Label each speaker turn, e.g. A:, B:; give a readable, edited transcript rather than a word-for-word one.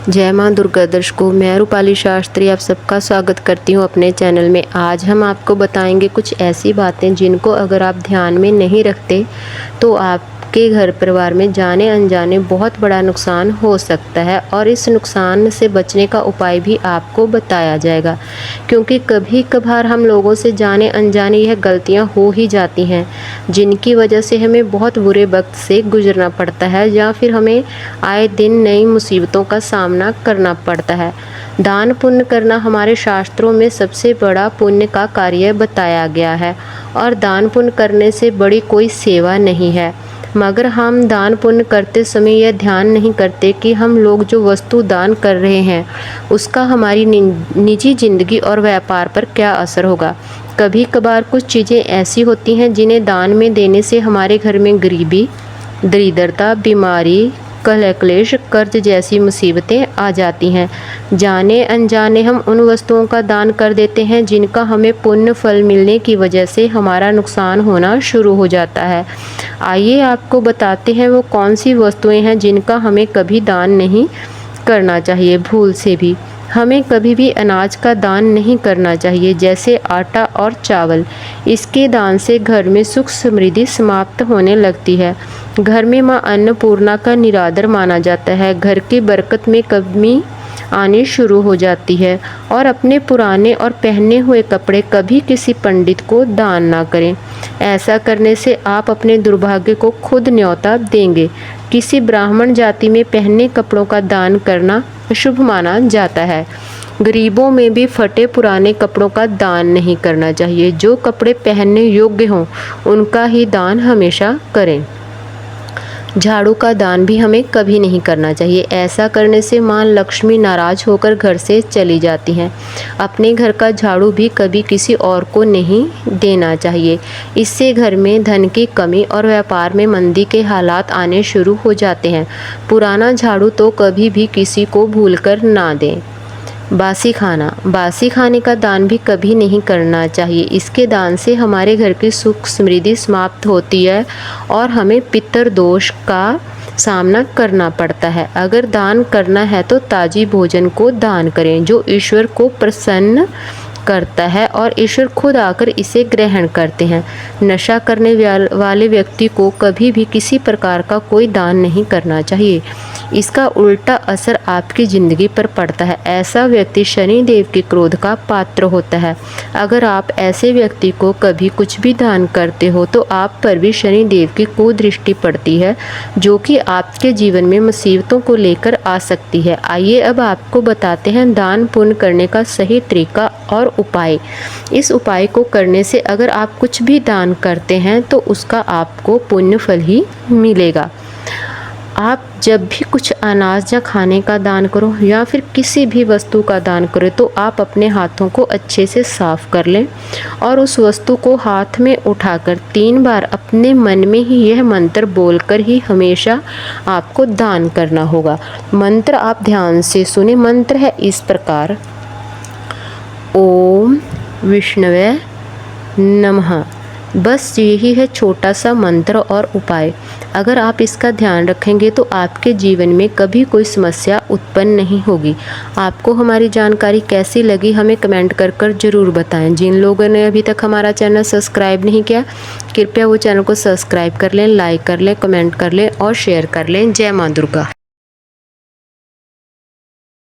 A: जय मां दुर्गा दर्शकों, मैं रूपाली शास्त्री आप सबका स्वागत करती हूं अपने चैनल में। आज हम आपको बताएंगे कुछ ऐसी बातें जिनको अगर आप ध्यान में नहीं रखते तो आपके घर परिवार में जाने अनजाने बहुत बड़ा नुकसान हो सकता है और इस नुकसान से बचने का उपाय भी आपको बताया जाएगा। क्योंकि कभी कभार हम लोगों से जाने अनजाने यह गलतियां हो ही जाती हैं जिनकी वजह से हमें बहुत बुरे वक्त से गुजरना पड़ता है या फिर हमें आए दिन नई मुसीबतों का सामना करना पड़ता है। दान पुण्य करना हमारे शास्त्रों में सबसे बड़ा पुण्य का कार्य बताया गया है और दान पुण्य करने से बड़ी कोई सेवा नहीं है। मगर हम दान पुण्य करते समय यह ध्यान नहीं करते कि हम लोग जो वस्तु दान कर रहे हैं उसका हमारी निजी जिंदगी और व्यापार पर क्या असर होगा। कभी कभार कुछ चीज़ें ऐसी होती हैं जिन्हें दान में देने से हमारे घर में गरीबी, दरिद्रता, बीमारी, कलह क्लेश, कर्ज जैसी मुसीबतें आ जाती हैं। जाने अनजाने हम उन वस्तुओं का दान कर देते हैं जिनका हमें पुण्य फल मिलने की वजह से हमारा नुकसान होना शुरू हो जाता है। आइए आपको बताते हैं वो कौन सी वस्तुएं हैं जिनका हमें कभी दान नहीं करना चाहिए। भूल से भी हमें कभी भी अनाज का दान नहीं करना चाहिए, जैसे आटा और चावल। इसके दान से घर में सुख समृद्धि समाप्त होने लगती है। घर में मां अन्नपूर्णा का निरादर माना जाता है। घर की बरकत में कमी आनी शुरू हो जाती है। और अपने पुराने और पहने हुए कपड़े कभी किसी पंडित को दान ना करें। ऐसा करने से आप अपने दुर्भाग्य को खुद न्योता देंगे। किसी ब्राह्मण जाति में पहने कपड़ों का दान करना शुभ माना जाता है। गरीबों में भी फटे पुराने कपड़ों का दान नहीं करना चाहिए। जो कपड़े पहनने योग्य हों उनका ही दान हमेशा करें। झाड़ू का दान भी हमें कभी नहीं करना चाहिए। ऐसा करने से मां लक्ष्मी नाराज होकर घर से चली जाती हैं। अपने घर का झाड़ू भी कभी किसी और को नहीं देना चाहिए। इससे घर में धन की कमी और व्यापार में मंदी के हालात आने शुरू हो जाते हैं। पुराना झाड़ू तो कभी भी किसी को भूलकर ना दें। बासी खाने का दान भी कभी नहीं करना चाहिए। इसके दान से हमारे घर की सुख समृद्धि समाप्त होती है और हमें पितर दोष का सामना करना पड़ता है। अगर दान करना है तो ताजी भोजन को दान करें जो ईश्वर को प्रसन्न करता है और ईश्वर खुद आकर इसे ग्रहण करते हैं। नशा करने वाले व्यक्ति को कभी भी किसी प्रकार का कोई दान नहीं करना चाहिए। इसका उल्टा असर आपकी ज़िंदगी पर पड़ता है। ऐसा व्यक्ति शनि देव के क्रोध का पात्र होता है। अगर आप ऐसे व्यक्ति को कभी कुछ भी दान करते हो तो आप पर भी शनि देव की कुदृष्टि पड़ती है जो कि आपके जीवन में मुसीबतों को लेकर आ सकती है। आइए अब आपको बताते हैं दान पुण्य करने का सही तरीका और उपाय। इस उपाय को करने से अगर आप कुछ भी दान करते हैं तो उसका आपको पुण्य फल ही मिलेगा। आप जब भी कुछ अनाज या खाने का दान करो या फिर किसी भी वस्तु का दान करो तो आप अपने हाथों को अच्छे से साफ कर लें और उस वस्तु को हाथ में उठाकर 3 बार अपने मन में ही यह मंत्र बोलकर ही हमेशा आपको दान करना होगा। मंत्र आप ध्यान से सुने। मंत्र है इस प्रकार: ओम विष्णवे नमः। बस यही है छोटा सा मंत्र और उपाय। अगर आप इसका ध्यान रखेंगे तो आपके जीवन में कभी कोई समस्या उत्पन्न नहीं होगी। आपको हमारी जानकारी कैसी लगी हमें कमेंट कर ज़रूर बताएं। जिन लोगों ने अभी तक हमारा चैनल सब्सक्राइब नहीं किया कृपया वो चैनल को सब्सक्राइब कर लें, लाइक कर लें, कमेंट कर लें और शेयर कर लें। जय मां दुर्गा।